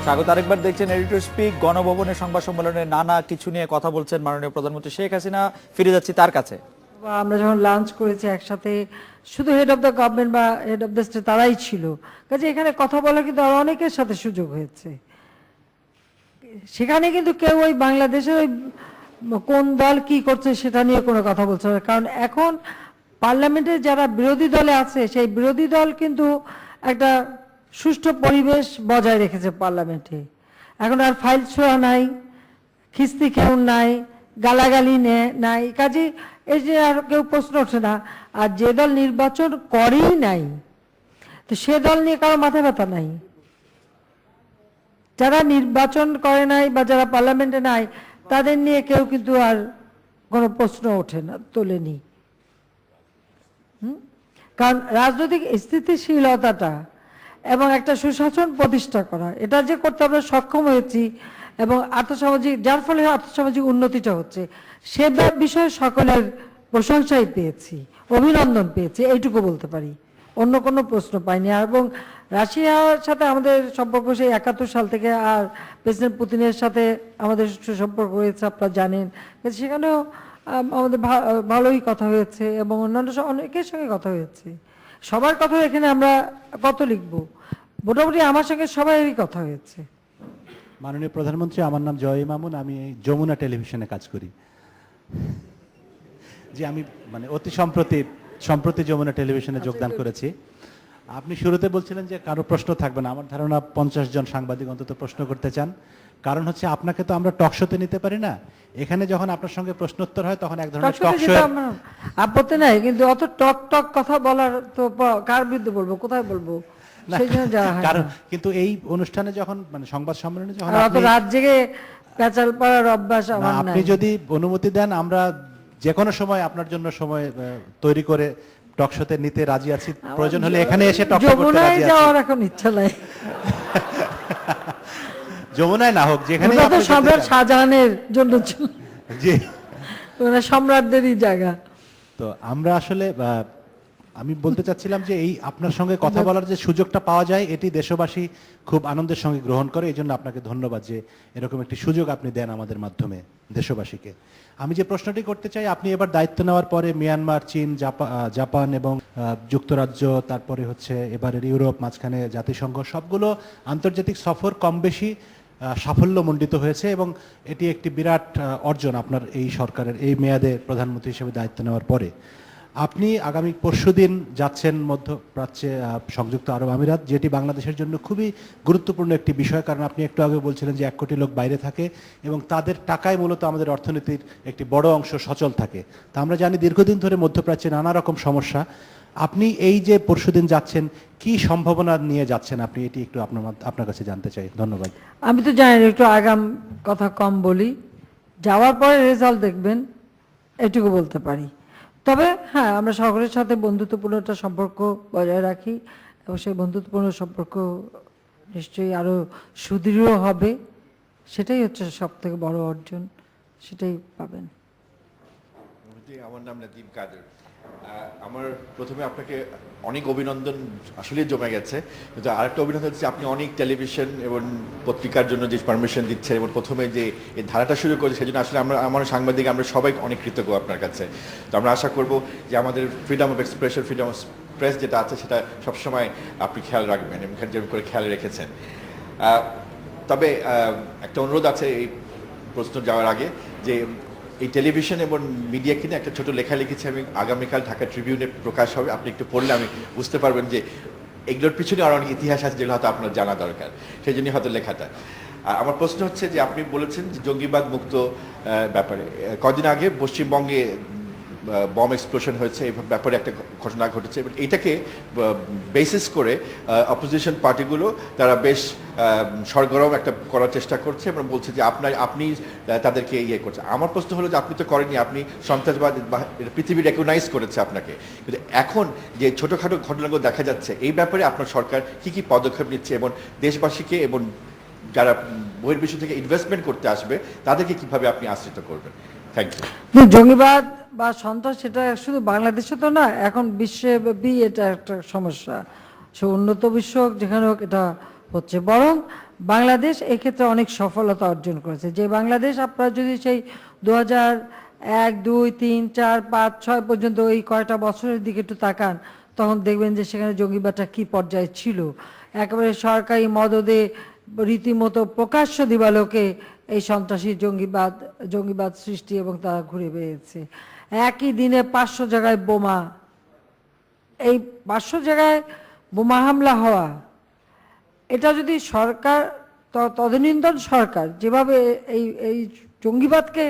স্বাগত আরেকবার দেখছেন এডিটর স্পিক। গণভবনের সংবাদ সম্মেলনে নানা কিছু নিয়ে কথা বলছেন মাননীয় প্রধানমন্ত্রী শেখ হাসিনা। ফিরে যাচ্ছি তার কাছে। আমরা যখন লাঞ্চ করেছি একসাথে, শুধু হেড অফ দ্য গভর্নমেন্ট বা হেড অফ দ্য স্টেট তারাই ছিল, কাজে এখানে কথা বলার কিন্তু আর অনেকের সাথে সুযোগ হয়েছে। সেখানে কিন্তু কেউ ওই বাংলাদেশের ওই কোন দল কি করছে সেটা নিয়ে কোনো কথা বলছে না, কারণ এখন পার্লামেন্টে যারা বিরোধী দলে আছে সেই বিরোধী দল কিন্তু একটা সুষ্ঠু পরিবেশ বজায় রেখেছে পার্লামেন্টে। এখন আর ফাইল ছোঁয়া নাই, খিস্তি কেউ নাই, গালাগালি নাই, কাজে এই যে আর কেউ প্রশ্ন ওঠে না। আর যে দল নির্বাচন করেই নাই, তো সে দল নিয়ে কারো মাথা ব্যথা নাই। যারা নির্বাচন করে নাই বা যারা পার্লামেন্টে নাই তাদের নিয়ে কেউ কিন্তু আর কোনো প্রশ্ন ওঠে না, তোলেনি। কারণ রাজনৈতিক স্থিতিশীলতাটা এবং একটা সুশাসন প্রতিষ্ঠা করা, এটা যে করতে আমরা সক্ষম হয়েছি এবং আর্থসামাজিক, যার ফলে আর্থসামাজিক উন্নতিটা হচ্ছে, সে বিষয়ে সকলের প্রশংসাই পেয়েছি, অভিনন্দন পেয়েছি, এইটুকু বলতে পারি। অন্য কোনো প্রশ্ন পাইনি। এবং রাশিয়ার সাথে আমাদের সম্পর্ক সেই 71 সাল থেকে, আর প্রেসিডেন্ট পুতিনের সাথে আমাদের সুসম্পর্ক হয়েছে আপনারা জানেন। সেখানেও আমাদের ভালোই কথা হয়েছে এবং অন্যান্য অনেকের সঙ্গে কথা হয়েছে। সবার কথা এখানে আমরা কত লিখব, মোটামুটি আমার সঙ্গে সবারই কথা হয়েছে। মাননীয় প্রধানমন্ত্রী, আমার নাম জয় মামুন, আমি যমুনা টেলিভিশনে কাজ করি। যে আমি অতি সম্প্রতি যমুনা টেলিভিশনে যোগদান করেছি। আপনি শুরুতে বলছিলেন যে কারো প্রশ্ন থাকবে না। আমার ধারণা 50 জন সাংবাদিক অন্তত প্রশ্ন করতে চান। কারণ হচ্ছে আপনাকে তো আমরা টক শোতে নিতে পারি না। এখানে যখন আপনার সঙ্গে প্রশ্নোত্তর হয় তখন এক ধরনের টক শো। আপত্তি নাই, কিন্তু অত টক টক কথা বলার তো কার বিরুদ্ধে বলবো, কোথায় বলবো, সেই জন্য যাওয়া হয় না। কিন্তু এই অনুষ্ঠানে যখন সংবাদ সম্মেলনে যখন অত রাত জেগে পেঁচাল পাড়ার অভ্যাস আমার নাই। আপনি যদি অনুমতি দেন আমরা যে কোনো সময় আপনার জন্য সময় তৈরি করে টক শোতে নিতে রাজি আছি। প্রয়োজন হলে এখানে এসে টক শো করতে রাজি আছি। যাওয়ার এখন ইচ্ছা নাই। যমুনায় না হোক, যেখানে সম্রাট শাহজাহানের জন্য জি, সম্রাটদেরই জায়গা। তো আমরা আসলে আমি বলতে চাচ্ছিলাম যে এই আপনার সঙ্গে কথা বলার যে সুযোগটা পাওয়া যায় এটি দেশবাসী খুব আনন্দের সঙ্গে গ্রহণ করে। এই জন্য আপনাকে ধন্যবাদ যে এরকম একটি সুযোগ আপনি দেন আমাদের মাধ্যমে দেশবাসীকে। আমি যে প্রশ্নটি করতে চাই, আপনি এবার দায়িত্ব নেওয়ার পরে মিয়ানমার, চীন, জাপান এবং যুক্তরাজ্য, তারপরে হচ্ছে এবারের ইউরোপ, মাঝখানে জাতিসংঘ, সবগুলো আন্তর্জাতিক সফর কম বেশি সাফল্যমণ্ডিত হয়েছে এবং এটি একটি বিরাট অর্জন আপনার এই সরকারের এই মেয়াদে প্রধানমন্ত্রী হিসেবে দায়িত্ব নেওয়ার পরে। আপনি আগামী পরশুদিন যাচ্ছেন মধ্যপ্রাচ্যে সংযুক্ত আরব আমিরাত, যেটি বাংলাদেশের জন্য খুবই গুরুত্বপূর্ণ একটি বিষয়। কারণ আপনি একটু আগে বলছিলেন যে 1 কোটি লোক বাইরে থাকে এবং তাদের টাকায় মূলত আমাদের অর্থনীতির একটি বড় অংশ সচল থাকে। তা আমরা জানি দীর্ঘদিন ধরে মধ্যপ্রাচ্যে নানা রকম সমস্যা। আপনি এই যে পরশুদিন যাচ্ছেন, কি সম্ভাবনা নিয়ে যাচ্ছেন আপনি, এটি একটু আপনার কাছে জানতে চাই। ধন্যবাদ। আমি তো জানি একটু আগাম কথা কম বলি, যাওয়ার পরে রেজাল্ট দেখবেন, এটুকু বলতে পারি। তবে হ্যাঁ, আমরা সকলের সাথে বন্ধুত্বপূর্ণ একটা সম্পর্ক বজায় রাখি এবং সেই বন্ধুত্বপূর্ণ সম্পর্ক নিশ্চয়ই আরও সুদৃঢ় হবে। সেটাই হচ্ছে সব থেকে বড় অর্জন, সেটাই পাবেন। আমার নাম নাদিম কাদের। আমার প্রথমে আপনাকে অনেক অভিনন্দন, আসলে জমে গেছে। কিন্তু আরেকটা অভিনন্দন হচ্ছে আপনি অনেক টেলিভিশন এবং পত্রিকার জন্য যে পারমিশন দিচ্ছেন এবং প্রথমে যে এই ধারাটা শুরু করেছে সেজন্য আসলে আমার সাংবাদিক আমরা সবাই অনেক কৃতজ্ঞ আপনার কাছে। তো আমরা আশা করব যে আমাদের freedom of expression, freedom of press যেটা আছে সেটা সবসময় আপনি খেয়াল রাখবেন এবং যেমন করে খেয়াল রেখেছেন। তবে একটা অনুরোধ আছে এই প্রশ্ন যাওয়ার আগে, যে এই টেলিভিশন এবং মিডিয়া কিনে একটা ছোট লেখা লিখেছি আমি, আগামীকাল ঢাকা ট্রিবিউনে প্রকাশ হবে। আপনি একটু পড়লে আমি বুঝতে পারবেন যে এগুলোর পিছনে আরও অনেক ইতিহাস আছে যেগুলো হয়তো আপনার জানা দরকার, সেই জন্যই হয়তো লেখাটা। আর আমার প্রশ্ন হচ্ছে যে আপনি বলেছেন যে জঙ্গিবাদ মুক্ত ব্যাপারে, কদিন আগে পশ্চিমবঙ্গে বম এক্সপ্লোশন হয়েছে, এই ব্যাপারে একটা ঘটনা ঘটেছে এবং এইটাকে বেসিস করে অপোজিশন পার্টিগুলো তারা বেশ সরগরম একটা করার চেষ্টা করছে এবং বলছে যে আপনি তাদেরকে ইয়ে করছে। আমার প্রশ্ন হলো যে আপনি তো করেননি, আপনি সন্ত্রাসবাদ পৃথিবী রেকগনাইজ করেছে আপনাকে, কিন্তু এখন যে ছোটোখাটো ঘটনাগুলো দেখা যাচ্ছে এই ব্যাপারে আপনার সরকার কী কী পদক্ষেপ নিচ্ছে এবং দেশবাসীকে এবং যারা বহির্বিশ্ব থেকে ইনভেস্টমেন্ট করতে আসবে তাদেরকে কিভাবে আপনি আশ্রিত করবেন? Thank you. জঙ্গিবাদ বা সন্ত্রাস সেটা শুধু বাংলাদেশে তো না, এখন বিশ্বব্যাপী এটা একটা সমস্যা। সে উন্নত বিশ্ব যেখানে হোক এটা হচ্ছে। বরং বাংলাদেশ এক্ষেত্রে অনেক সফলতা অর্জন করেছে। যে বাংলাদেশ আপনারা যদি সেই 2001, 2, 3, 4, 5, 6 পর্যন্ত এই কয়টা বছরের দিকে একটু তাকান, তখন দেখবেন যে সেখানে জঙ্গিবাদটা কি পর্যায়ে ছিল। একেবারে সরকারি মদদে রীতিমতো প্রকাশ্য দিবালোকে এই সন্ত্রাসী জঙ্গিবাদ সৃষ্টি এবং তারা ঘুরে বেড়িয়েছে। একই দিনে 500 জায়গায় বোমা, এই 500 জায়গায় বোমা হামলা হওয়া, এটা যদি সরকার তদানীন্তন সরকার যেভাবে এই জঙ্গিবাদকে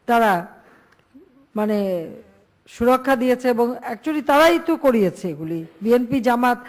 তারা মানে সুরক্ষা দিয়েছে এবং অ্যাকচুয়ালি তারাই তো করিয়েছে এগুলি, বিএনপি জামাত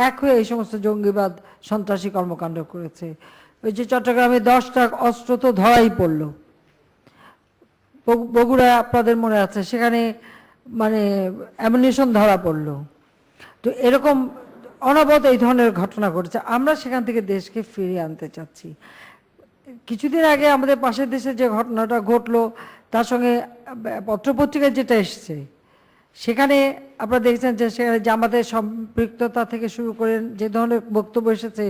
এক হয়ে এই সমস্ত জঙ্গিবাদ সন্ত্রাসী কর্মকাণ্ড করেছে। ওই যে চট্টগ্রামে 10টা অস্ত্র তো ধরাই পড়ল, বগুড়া আপনাদের মনে আছে, সেখানে মানে অ্যামুনিশন ধরা পড়ল। তো এরকম অনবরত এই ধরনের ঘটনা ঘটেছে। আমরা সেখান থেকে দেশকে ফিরিয়ে আনতে চাচ্ছি। কিছুদিন আগে আমাদের পাশের দেশে যে ঘটনাটা ঘটলো, তার সঙ্গে পত্রপত্রিকায় যেটা এসছে, সেখানে আপনারা দেখছেন যে সেখানে জামাতের সম্পৃক্ততা থেকে শুরু করে যে ধরনের বক্তব্য এসেছে,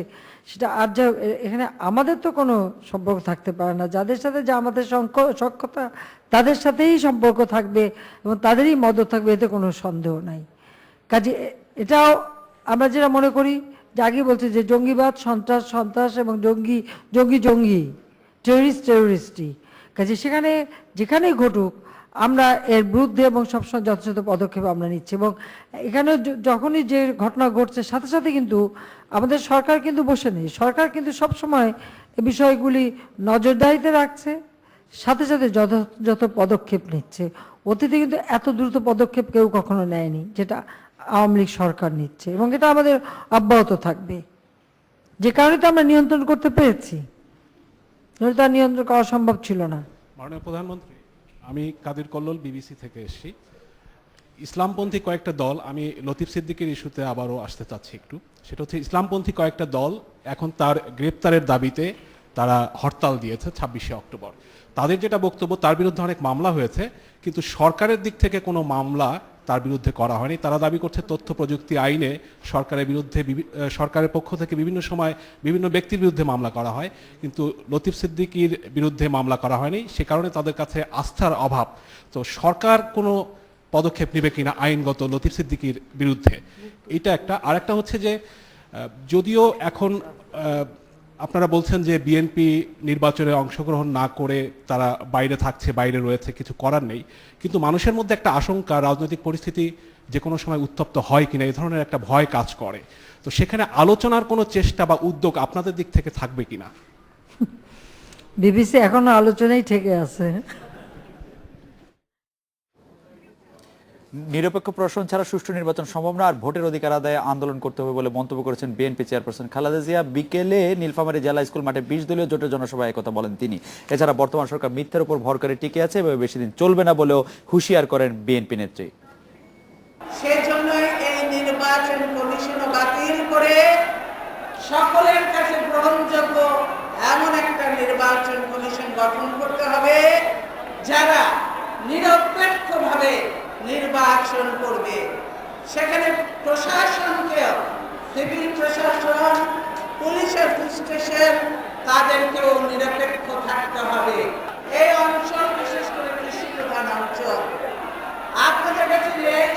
সেটা আর যা এখানে আমাদের তো কোনো সম্পর্ক থাকতে পারে না। যাদের সাথে জামাতের সক্ষতা, তাদের সাথেই সম্পর্ক থাকবে এবং তাদেরই মদত থাকবে, এতে কোনো সন্দেহ নাই। কাজে এটাও আমরা যেটা মনে করি, যে আগে বলছি যে জঙ্গিবাদ সন্ত্রাস এবং জঙ্গি টেররিস্টই। কাজে সেখানে যেখানেই ঘটুক আমরা এর বিরুদ্ধে এবং সবসময় যথাযথ পদক্ষেপ আমরা নিচ্ছি। এবং এখানে যখনই যে ঘটনা ঘটছে, সাথে সাথে কিন্তু আমাদের সরকার কিন্তু বসে নেই, সরকার কিন্তু সবসময় এই বিষয়গুলি নজরদারিতে রাখছে, সাথে সাথে যথাযথ পদক্ষেপ নিচ্ছে। অতীতে কিন্তু এত দ্রুত পদক্ষেপ কেউ কখনো নেয়নি যেটা আওয়ামী লীগ সরকার নিচ্ছে, এবং এটা আমাদের অব্যাহত থাকবে। যে কারণে তো আমরা নিয়ন্ত্রণ করতে পেরেছি, তা নিয়ন্ত্রণ করা সম্ভব ছিল না। মাননীয় প্রধানমন্ত্রী, আমি কাদের কল্লোল, বিবিসি থেকে এসেছি। ইসলামপন্থী কয়েকটা দল, আমি লতিফ সিদ্দিকের ইস্যুতে আবারও আসতে চাচ্ছি একটু। সেটা হচ্ছে ইসলামপন্থী কয়েকটা দল এখন তার গ্রেপ্তারের দাবিতে তারা হরতাল দিয়েছে 26শে অক্টোবর। তাদের যেটা বক্তব্য, তার বিরুদ্ধে অনেক মামলা হয়েছে, কিন্তু সরকারের দিক থেকে কোনো মামলা তার বিরুদ্ধে করা হয়নি। তারা দাবি করছে তথ্য প্রযুক্তি আইনে সরকারের বিরুদ্ধে সরকারের পক্ষ থেকে বিভিন্ন সময় বিভিন্ন ব্যক্তির বিরুদ্ধে মামলা করা হয়, কিন্তু লতিফ সিদ্দিকীর বিরুদ্ধে মামলা করা হয়নি। সে কারণে তাদের কাছে আস্থার অভাব। তো সরকার কোনো পদক্ষেপ নেবে কিনা আইনগত লতিফ সিদ্দিকীর বিরুদ্ধে, এটা একটা। আরেকটা হচ্ছে যে যদিও এখন আপনারা বলছেন যে বিএনপি নির্বাচনে অংশগ্রহণ না করে তারা বাইরে থাকছে, বাইরে রয়েছে, কিছু করার নেই, কিন্তু মানুষের মধ্যে একটা আশঙ্কা রাজনৈতিক পরিস্থিতি যে কোনো সময় উত্তপ্ত হয় কিনা, এই ধরনের একটা ভয় কাজ করে। তো সেখানে আলোচনার কোনো চেষ্টা বা উদ্যোগ আপনাদের দিক থেকে থাকবে কিনা? বিবিসি এখনো আলোচনায় ঠেকে আছে। নিরপেক্ষ প্রশাসন ছাড়া সুষ্ঠু নির্বাচন সম্ভব না, আর ভোটের অধিকার আদায়ে আন্দোলন করতে হবে বলে মন্তব্য করেছেন বিএনপি চেয়ারপারসন খালেদা জিয়া। বিকেলে নীলফামারী জেলা স্কুল মাঠে 20 দলীয় জোটের জনসভায় একথা বলেন তিনি। এছাড়া বর্তমান সরকার মিথ্যার উপর ভর করে টিকে আছে এবং বেশি দিন চলবে না বলেও হুঁশিয়ার করেন বিএনপি নেত্রী। সেজন্যই এই নির্বাচন কমিশন বাতিল করে সকলের কাছে গ্রহণযোগ্য এমন একটা নির্বাচন কমিশন গঠন করতে হবে যারা নিরপেক্ষভাবে নির্বাচন করবে। সেখানে প্রশাসনকেও, সিভিল প্রশাসন, পুলিশের স্টেশন, তাদেরকেও নিরপেক্ষ থাকতে হবে। এই অঞ্চল বিশেষ করে কৃষি প্রধান অঞ্চল। আপনাদের কাছে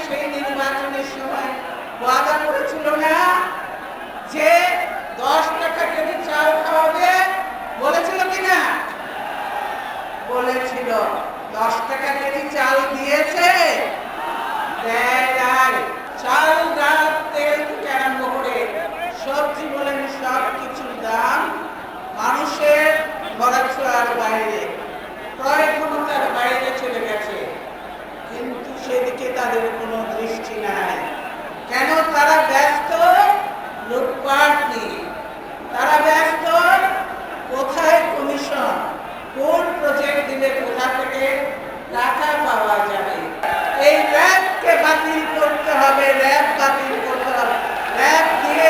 সেই নির্বাচনের সময় ওয়াদা করেছিল না যে 10 টাকা কেজি চাল খাওয়াবে, বলেছিল কিনা? বলেছিল। 10 টাকা কেজি চাল দিয়েছে? দেয় নাই। চাল, ডাল, তেল থেকে আরম্ভ করে সবজি বলেন সব কিছুর দাম মানুষের খরচের বাইরে, ক্রয় ক্ষমতার বাইরে চলে গেছে, কিন্তু সেদিকে তাদের কোনো দৃষ্টি নাই। কেন? তারা ব্যস্ত লুটপাট নিয়ে, তারা ব্যস্ত কোথায় কমিশন, কোন প্রজেক্ট দিলে কোথা থেকে টাকা পাওয়া যাবে। এই র্যাবকে বাতিল করতে হবে, র্যাব বাতিল করতে হবে। র্যাব দিয়ে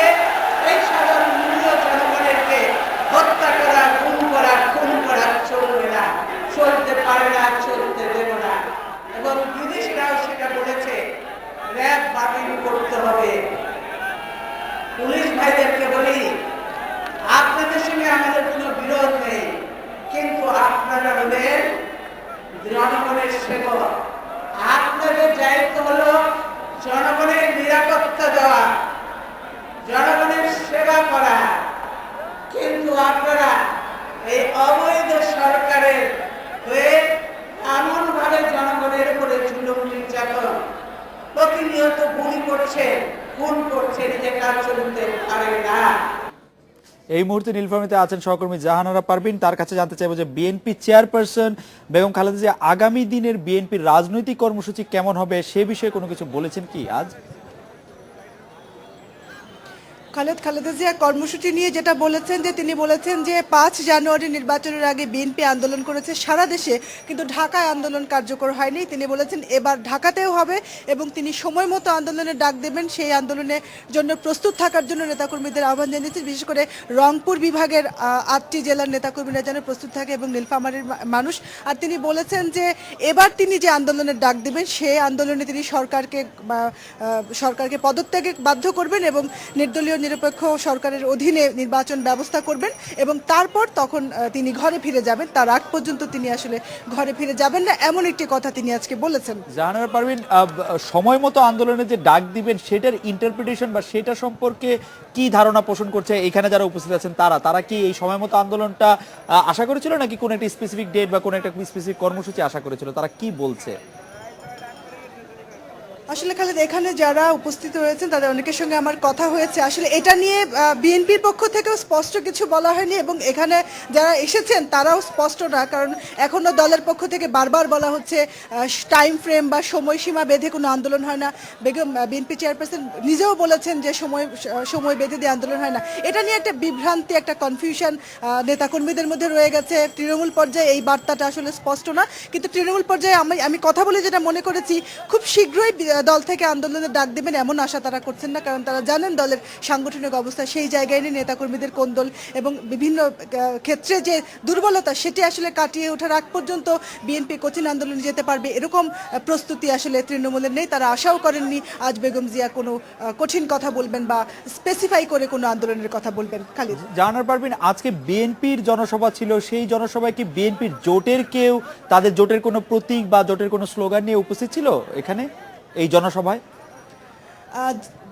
এই সাধারণ নিরীহ জনগণেরকে হত্যা করা, খুন করা চলবে না, চলতে পারে না, চলতে দেব না। এবং বিদেশিরাও সেটা বলেছে, র্যাব বাতিল করতে হবে। পুলিশ ভাইদেরকে বলি, আপনাদের সঙ্গে আমাদের জনগণের সেবক। আপনাদের দায়িত্ব হলো জনগণের নিরাপত্তা দেওয়া, জনগণের সেবা করা। কিন্তু আপনারা এই অবৈধ সরকারের হয়ে এমন ভাবে জনগণের উপরে জুলুম নির্যাতন, প্রতিনিয়ত গুলি করছে, খুন করছে, নিজে কাজ চলতে পারে না। এই মুহূর্তে নীলফামারীতে আছেন সহকর্মী জাহানারা পারভিন। তার কাছে জানতে চাইবো যে বিএনপি চেয়ারপারসন বেগম খালেদা জিয়া আগামী দিনের বিএনপির রাজনৈতিক কর্মসূচি কেমন হবে সে বিষয়ে কোনো কিছু বলেছেন কি আজ? খালেদা জিয়া কর্মসূচি নিয়ে যেটা বলেছেন, যে তিনি বলেছেন যে 5 জানুয়ারি নির্বাচনের আগে বিএনপি আন্দোলন করেছে সারা দেশে, কিন্তু ঢাকায় আন্দোলন কার্যকর হয়নি। তিনি বলেছেন এবার ঢাকাতেও হবে এবং তিনি সময় মতো আন্দোলনের ডাক দেবেন। সেই আন্দোলনের জন্য প্রস্তুত থাকার জন্য নেতাকর্মীদের আহ্বান জানিয়েছেন। বিশেষ করে রংপুর বিভাগের 8টি জেলার নেতাকর্মীরা যেন প্রস্তুত থাকে এবং নীলফামারীর মানুষ। আর তিনি বলেছেন যে এবার তিনি যে আন্দোলনের ডাক দেবেন সেই আন্দোলনে তিনি সরকারকে পদত্যাগে বাধ্য করবেন এবং নির্দলীয় নিরপেক্ষ সরকারের অধীনে নির্বাচন ব্যবস্থা করবেন এবং তারপর তখন তিনি ঘরে ফিরে যাবেন। তার আগ পর্যন্ত তিনি আসলে ঘরে ফিরে যাবেন না, এমন একটি কথা তিনি আজকে বলেছেন। জাহানারা পারভিন, সময় মতো আন্দোলনে যে ডাক দিবেন সেটার ইন্টারপ্রিটেশন বা সেটা সম্পর্কে কি ধারণা পোষণ করছে এখানে যারা উপস্থিত আছেন তারা কি এই সময় মতো আন্দোলনটা আশা করেছিল নাকি কোনো একটা স্পেসিফিক ডেট বা কোনো একটা স্পেসিফিক কর্মসূচি আশা করেছিল? তারা কি বলছে? আসলে খালেদ, এখানে যারা উপস্থিত হয়েছেন তাদের অনেকের সঙ্গে আমার কথা হয়েছে। আসলে এটা নিয়ে বিএনপির পক্ষ থেকেও স্পষ্ট কিছু বলা হয়নি এবং এখানে যারা এসেছেন তারাও স্পষ্ট না, কারণ এখনো দলের পক্ষ থেকে বারবার বলা হচ্ছে টাইম ফ্রেম বা সময়সীমা বেঁধে কোনো আন্দোলন হয় না। বিএনপি চেয়ারপারসন নিজেও বলেছেন যে সময় বেঁধে দিয়ে আন্দোলন হয় না। এটা নিয়ে একটা বিভ্রান্তি, একটা কনফিউশন নেতাকর্মীদের মধ্যে রয়ে গেছে। তৃণমূল পর্যায়ে এই বার্তাটা আসলে স্পষ্ট না, কিন্তু তৃণমূল পর্যায়ে আমি কথা বলে যেটা মনে করেছি খুব শীঘ্রই দল থেকে আন্দোলনের ডাক দেবেন এমন আশা তারা করছেন না, কারণ তারা জানেন দলের সাংগঠনিক অবস্থা সেই জায়গায় নিয়ে নেতাকর্মীদের কোন দল এবং বিভিন্ন ক্ষেত্রে যে দুর্বলতা সেটি আসলে কাটিয়ে ওঠার আগ পর্যন্ত বিএনপি কঠিন আন্দোলনে যেতে পারবে এরকম প্রস্তুতি আসলে তৃণমূলের নেই। তারা আশাও করেননি আজ বেগম জিয়া কোনো কঠিন কথা বলবেন বা স্পেসিফাই করে কোনো আন্দোলনের কথা বলবেন। খালিদ, জাহানারা পারভিন, আজকে বিএনপির জনসভা ছিল, সেই জনসভায় কি বিএনপির জোটের কেউ তাদের জোটের কোনো প্রতীক বা জোটের কোনো স্লোগান নিয়ে উপস্থিত ছিল এখানে এই জনসভায়?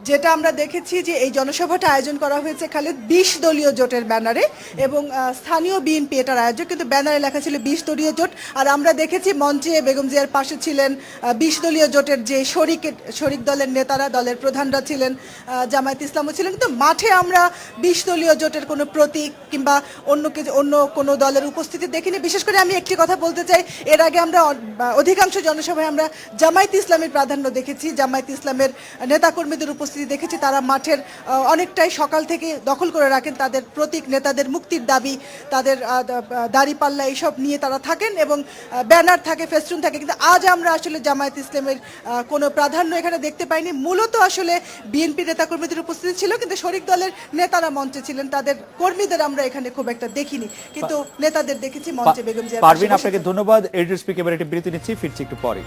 যেটা আমরা দেখেছি যে এই জনসভাটা আয়োজন করা হয়েছে খালিদ 20 দলীয় জোটের ব্যানারে এবং স্থানীয় বিএনপি এটার আয়োজক, কিন্তু ব্যানারে লেখা ছিল 20 দলীয় জোট। আর আমরা দেখেছি মঞ্চে বেগম জিয়ার পাশে ছিলেন 20 দলীয় জোটের যে শরিক দলের নেতারা, দলের প্রধানরা ছিলেন, জামায়াত ইসলামও ছিলেন, কিন্তু মাঠে আমরা 20 দলীয় জোটের কোনো প্রতীক কিংবা অন্য কোনো দলের উপস্থিতি দেখিনি। বিশেষ করে আমি একটি কথা বলতে চাই, এর আগে আমরা অধিকাংশ জনসভায় আমরা জামায়াত ইসলামের প্রাধান্য দেখেছি, জামায়াত ইসলামের নেতাকর্মীদের উপস্থিতি দেখেছি। তারা মাঠের অনেকটাই সকাল থেকে দখল করে রাখেন, তাদের প্রতীক, নেতাদের মুক্তির দাবি, তাদের দাড়িপাল্লা এইসব নিয়ে তারা থাকেন এবং ব্যানার থাকে, ফেস্টুন থাকে, কিন্তু আজ আমরা আসলে জামায়াত ইসলামের কোনো প্রাধান্য এখানে দেখতে পাইনি। মূলত আসলে বিএনপি নেতাকর্মীদের উপস্থিতি ছিল, কিন্তু শরিক দলের নেতারা মঞ্চে ছিলেন, তাদের কর্মীদের আমরা এখানে খুব একটা দেখিনি, কিন্তু নেতাদের দেখেছি মঞ্চে। বেগম জিয়া, পারভিন, আপনাকে ধন্যবাদ। এডিটর স্পিক এবার একটি বিরতি নিচ্ছি, ফিরছি একটু পরে।